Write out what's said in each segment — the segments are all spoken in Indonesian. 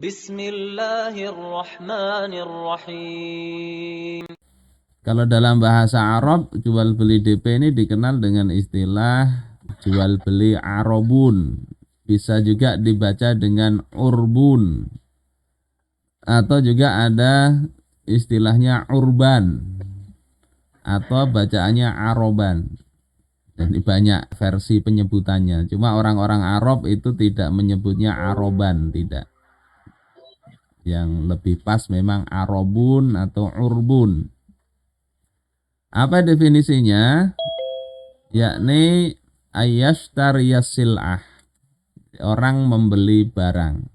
Bismillahirrahmanirrahim. Kalau dalam bahasa Arab, jual beli DP ini dikenal dengan istilah jual beli arobun. Bisa juga dibaca dengan urbun. Atau juga ada istilahnya urban. Atau bacaannya aroban. Jadi banyak versi penyebutannya. Cuma orang-orang Arab itu tidak menyebutnya aroban, tidak. Yang lebih pas memang arobun atau urbun. Apa definisinya? Yakni ayyashtariyas sil'ah. Orang membeli barang.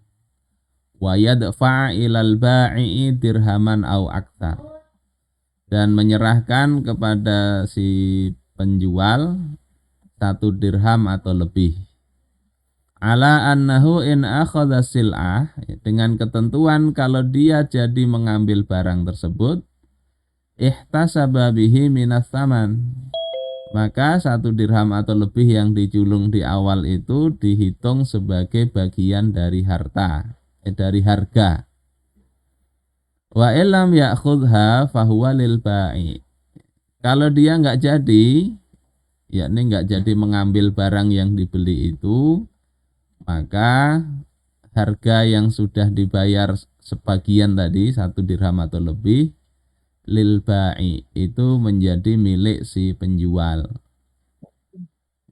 Wa yadfa'a ilal ba'i dirhaman au aktar. Dan menyerahkan kepada si penjual 1 dirham atau lebih. Ala annahu in akhadha sil'ah, dengan ketentuan kalau dia jadi mengambil barang tersebut, ihtasaba bihi minas saman, maka 1 dirham atau lebih yang dijulung di awal itu dihitung sebagai bagian dari dari harga. Wa illam ya'khudha fahuwa lil ba'i. Kalau dia enggak jadi, yakni enggak jadi mengambil barang yang dibeli itu, maka harga yang sudah dibayar sebagian tadi 1 dirham atau lebih lil ba'i itu menjadi milik si penjual.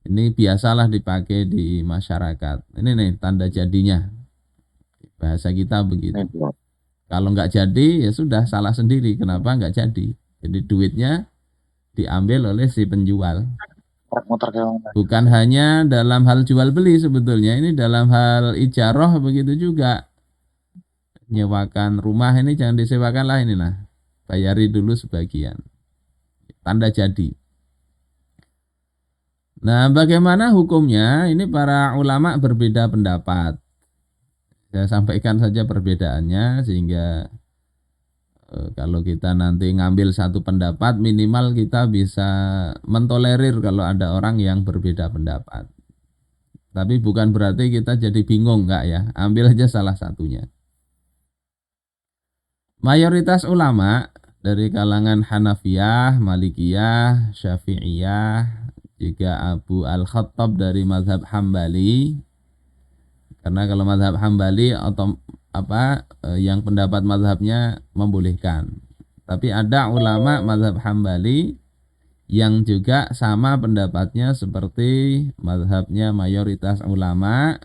Ini biasalah dipakai di masyarakat. Ini nih tanda jadinya. Bahasa kita begitu. Kalau nggak jadi ya sudah salah sendiri. Kenapa nggak jadi? Jadi duitnya diambil oleh si penjual. Bukan hanya dalam hal jual beli sebetulnya. Ini dalam hal ijarah begitu juga. Nyewakan rumah ini jangan disewakan lah ini nah. Bayari dulu sebagian. Tanda jadi. Nah, bagaimana hukumnya? Ini para ulama berbeda pendapat. Saya sampaikan saja perbedaannya sehingga kalau kita nanti ngambil satu pendapat minimal kita bisa mentolerir kalau ada orang yang berbeda pendapat. Tapi bukan berarti kita jadi bingung enggak ya. Ambil aja salah satunya. Mayoritas ulama dari kalangan Hanafiyah, Malikiyah, Syafi'iyah, juga Abu Al-Khattab dari mazhab Hambali. Karena kalau mazhab Hambali atau yang pendapat mazhabnya membolehkan. Tapi ada ulama mazhab Hambali yang juga sama pendapatnya seperti mazhabnya mayoritas ulama,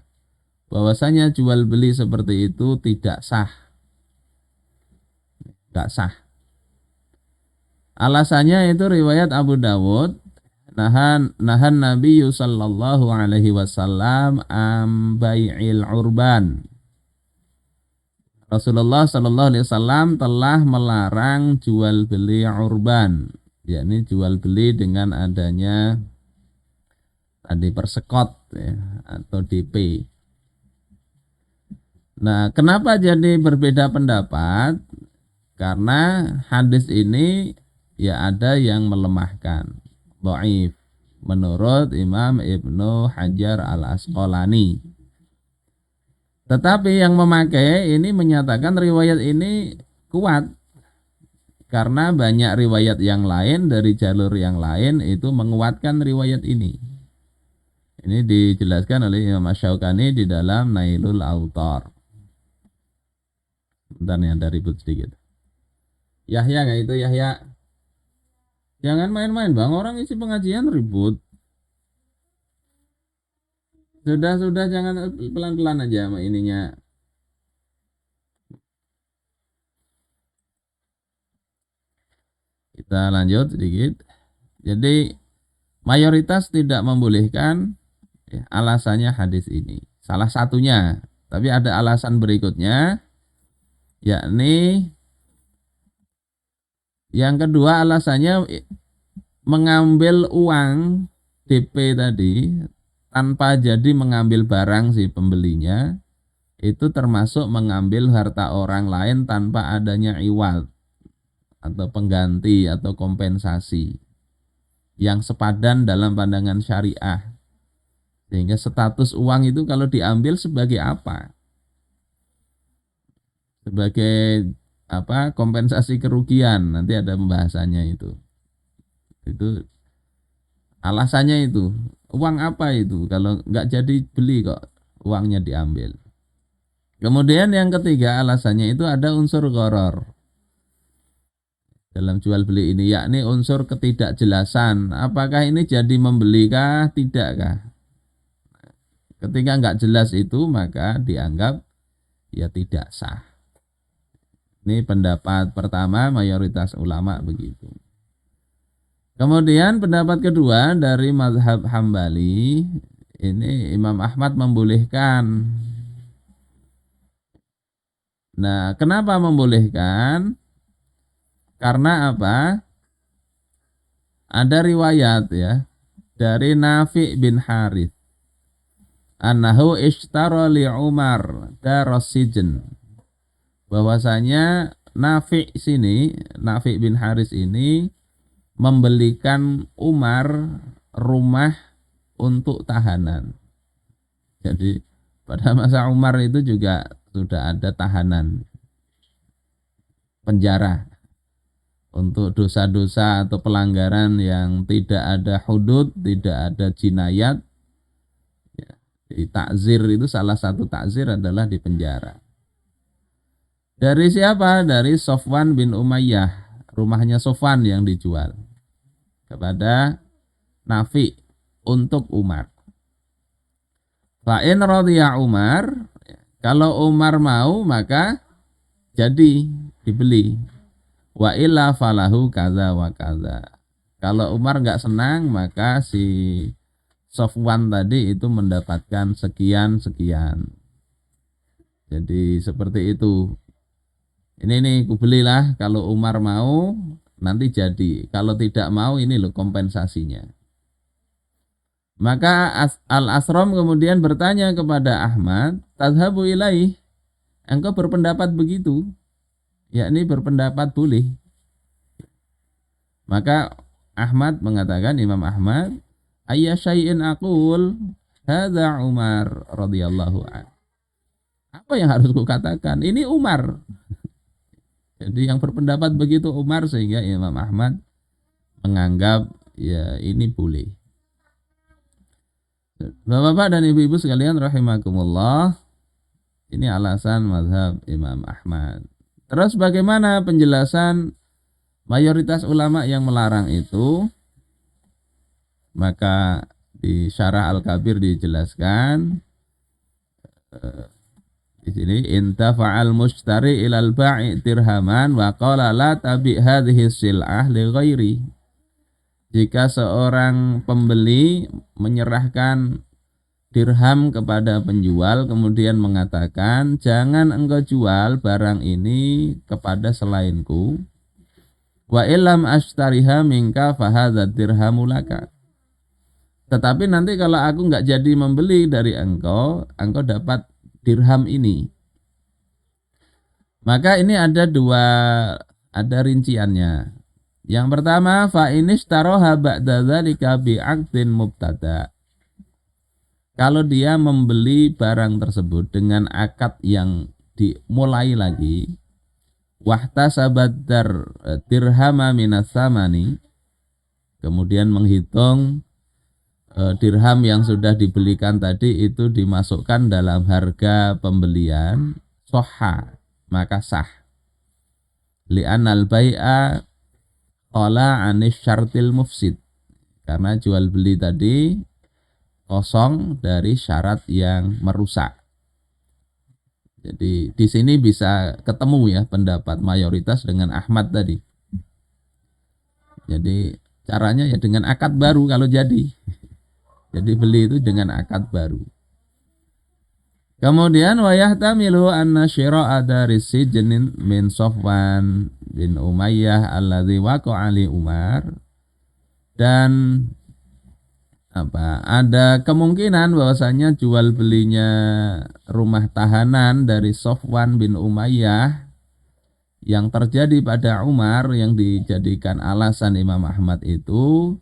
bahwasanya jual beli seperti itu tidak sah. Tidak sah. Alasannya itu riwayat Abu Dawud, nahan Nabi sallallahu alaihi wasallam am bai'il urban. Rasulullah sallallahu alaihi wasallam telah melarang jual beli urban, yakni jual beli dengan adanya tadi persekot ya, atau DP. Nah, kenapa jadi berbeda pendapat? Karena hadis ini ya ada yang melemahkan, dhaif, menurut Imam Ibnu Hajar Al-Asqalani. Tetapi yang memakai ini menyatakan riwayat ini kuat karena banyak riwayat yang lain dari jalur yang lain itu menguatkan riwayat ini. Ini dijelaskan oleh Imam Asy-Syaukani di dalam Nailul Autar. Bentar nih ada ribut sedikit. Yahya nggak itu Yahya? Jangan main-main bang, orang isi pengajian ribut. Sudah jangan pelan-pelan aja sama ininya. Kita lanjut sedikit. Jadi mayoritas tidak membolehkan ya, alasannya hadis ini. Salah satunya, tapi ada alasan berikutnya, yakni yang kedua alasannya mengambil uang DP tadi tanpa jadi mengambil barang si pembelinya itu termasuk mengambil harta orang lain tanpa adanya iwal atau pengganti atau kompensasi yang sepadan dalam pandangan syariah. Sehingga status uang itu kalau diambil sebagai apa? sebagai kompensasi kerugian, nanti ada pembahasannya itu alasannya itu uang apa itu kalau nggak jadi beli kok uangnya diambil. Kemudian yang ketiga alasannya itu ada unsur gharar dalam jual beli ini, yakni unsur ketidakjelasan apakah ini jadi membelikah tidakkah. Ketika nggak jelas itu maka dianggap ya tidak sah. Ini pendapat pertama mayoritas ulama begitu. Kemudian pendapat kedua dari mazhab Hambali, ini Imam Ahmad membolehkan. Nah, kenapa membolehkan? Karena apa? Ada riwayat ya dari Nafi' bin Harith. Annahu ishtara li Umar darasijen. Bahwasanya Nafi' bin Harith ini membelikan Umar rumah untuk tahanan. Jadi pada masa Umar itu juga sudah ada tahanan penjara untuk dosa-dosa atau pelanggaran yang tidak ada hudud, tidak ada jinayat. Di takzir itu salah satu takzir adalah di penjara. Dari siapa? Dari Sofwan bin Umayyah. Rumahnya Sofwan yang dijual kepada Nafi untuk Umar. Fa'in radhiya Umar, kalau Umar mau maka jadi dibeli. Wa illa falahu kaza wa kaza. Kalau Umar nggak senang maka si Sofwan tadi itu mendapatkan sekian. Jadi seperti itu. Ini nih kubelilah, kalau Umar mau nanti jadi. Kalau tidak mau ini loh kompensasinya. Maka Al-Asram kemudian bertanya kepada Ahmad, tadhabu ilaih, engkau berpendapat begitu? Yakni berpendapat boleh. Maka Ahmad mengatakan, Imam Ahmad, ayya syai'in aqul hadza Umar radhiyallahu anhu. Apa yang harus kukatakan? Ini Umar. Jadi yang berpendapat begitu Umar, sehingga Imam Ahmad menganggap ya ini boleh. Bapak-bapak dan ibu-ibu sekalian rahimakumullah, ini alasan mazhab Imam Ahmad. Terus bagaimana penjelasan mayoritas ulama yang melarang itu? Maka di Syarah Al-Kabir dijelaskan di sini, intafa'al mushtari ilal ba'i dirhaman wa qala la tabi hadhihi sil'ah li ghairi. Jika seorang pembeli menyerahkan dirham kepada penjual kemudian mengatakan, jangan engkau jual barang ini kepada selainku, wa illam ashtariha minka fahadha dirhamu laka. Tetapi nanti kalau aku nggak jadi membeli dari engkau dapat dirham ini. Maka ini ada rinciannya. Yang pertama, fa inishtaroha ba'da dzalika bi'aqdin mubtada. Kalau dia membeli barang tersebut dengan akad yang dimulai lagi, wahtasabat dirhama minas samani, kemudian menghitung dirham yang sudah dibelikan tadi itu dimasukkan dalam harga pembelian, soha, maka sah. Li'anal bai'a qala anis syartil mufsid, karena jual beli tadi kosong dari syarat yang merusak. Jadi di sini bisa ketemu ya pendapat mayoritas dengan Ahmad tadi. Jadi caranya ya dengan akad baru kalau jadi. Jadi beli itu dengan akad baru. Kemudian wa yahtamilu anna syira'a dari sijnin min Sofwan bin Umayyah alladzi waqa'a li Umar, dan ada kemungkinan bahwasanya jual belinya rumah tahanan dari Sofwan bin Umayyah yang terjadi pada Umar yang dijadikan alasan Imam Ahmad itu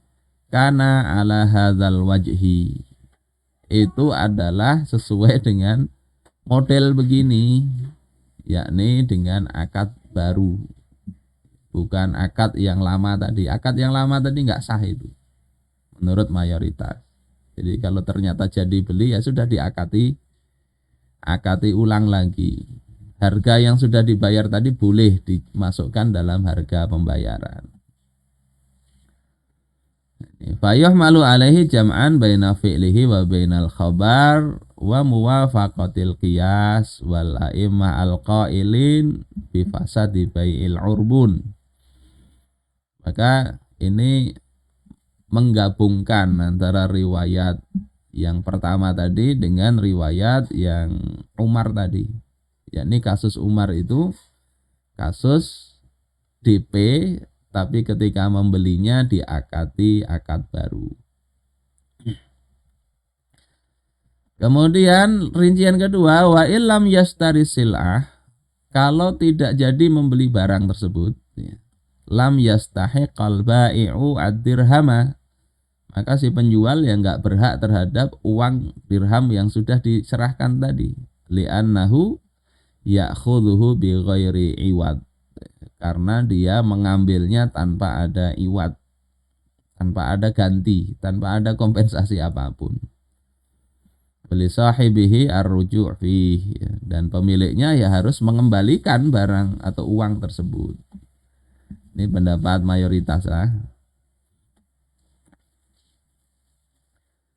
karena ala hadzal wajhi, itu adalah sesuai dengan model begini, yakni dengan akad baru, bukan akad yang lama tadi. Akad yang lama tadi nggak sah itu menurut mayoritas. Jadi kalau ternyata jadi beli ya sudah akati ulang lagi. Harga yang sudah dibayar tadi boleh dimasukkan dalam harga pembayaran. Fayuh malu alaihi jam'an baina fi'lihi wa bainal khabar wa muwafaqatil qiyas wal a'immah al-qailin bi fasadi bai'il urbun. Maka ini menggabungkan antara riwayat yang pertama tadi dengan riwayat yang Umar tadi. Yakni kasus Umar itu kasus DP tapi ketika membelinya diakati akad baru. Kemudian rincian kedua, wa illam yastari sil'ah, kalau tidak jadi membeli barang tersebut, lam yastahiqal bai'u ad-dirhama, maka si penjual yang enggak berhak terhadap uang dirham yang sudah diserahkan tadi. Li'annahu ya'khudhuhu bi ghairi iwad, karena dia mengambilnya tanpa ada iwad, tanpa ada ganti, tanpa ada kompensasi apapun. Beli sahibihi ar-ruju' fihi, dan pemiliknya ya harus mengembalikan barang atau uang tersebut. Ini pendapat mayoritas lah.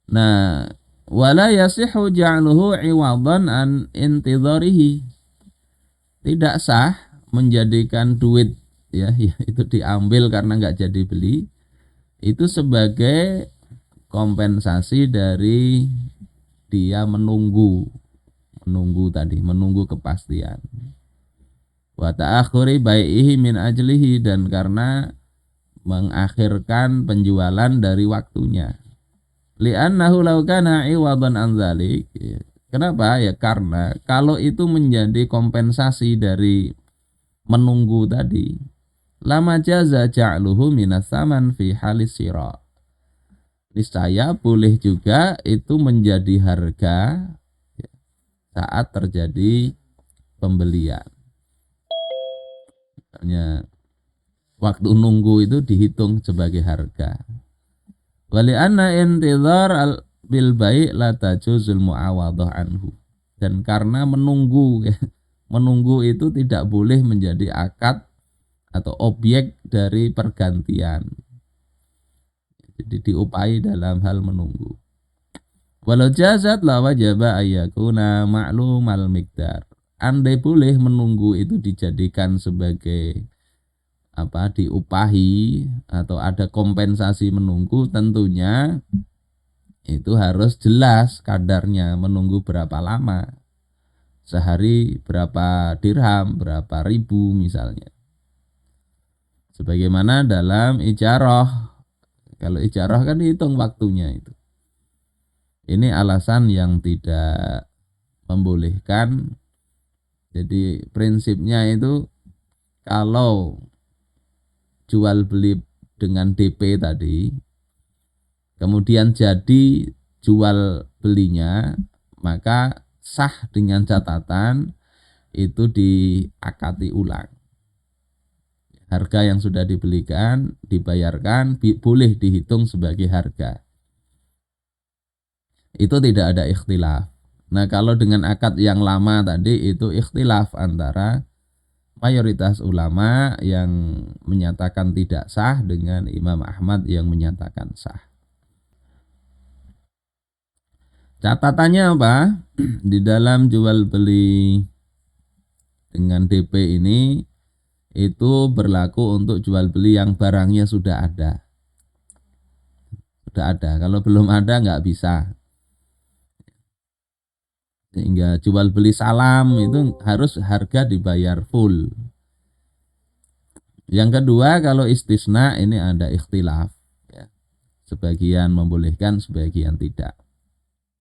Nah, wala yasihu ja'luhu iwadan an intidharihi, tidak sah menjadikan duit ya itu diambil karena nggak jadi beli itu sebagai kompensasi dari dia menunggu kepastian. Wa ta'akhuri bai'ihi min ajlihi, dan karena mengakhirkan penjualan dari waktunya. Li'annahu law kana iwadan an dzalik. Kenapa? Ya karena kalau itu menjadi kompensasi dari menunggu tadi, lama jaza ja'luhu minas saman fi halis sira. Niscaya boleh juga itu menjadi harga saat terjadi pembelian. Misalnya waktu nunggu itu dihitung sebagai harga. Wali anna intidhar al bil bai' la tajuzul muawadhah anhu, dan karena menunggu itu tidak boleh menjadi akad atau objek dari pergantian, jadi diupahi dalam hal menunggu. Walau jazat la wajaba ayyakuna ma'lumal miqdar, andai boleh menunggu itu dijadikan sebagai diupahi atau ada kompensasi menunggu, tentunya itu harus jelas kadarnya, menunggu berapa lama, sehari berapa dirham, berapa ribu misalnya, sebagaimana dalam ijarah. Kalau ijarah kan dihitung waktunya itu. Ini alasan yang tidak membolehkan. Jadi prinsipnya itu kalau jual beli dengan DP tadi, kemudian jadi jual belinya, maka sah dengan catatan itu diakati ulang. Harga yang sudah dibelikan, dibayarkan, boleh dihitung sebagai harga. Itu tidak ada ikhtilaf. Nah, kalau dengan akad yang lama tadi itu ikhtilaf antara mayoritas ulama yang menyatakan tidak sah dengan Imam Ahmad yang menyatakan sah. Catatannya apa? Di dalam jual beli dengan DP ini itu berlaku untuk jual beli yang barangnya sudah ada. Sudah ada. Kalau belum ada nggak bisa. Sehingga jual beli salam itu harus harga dibayar full. Yang kedua, kalau istisna ini ada ikhtilaf, ya. Sebagian membolehkan, sebagian tidak.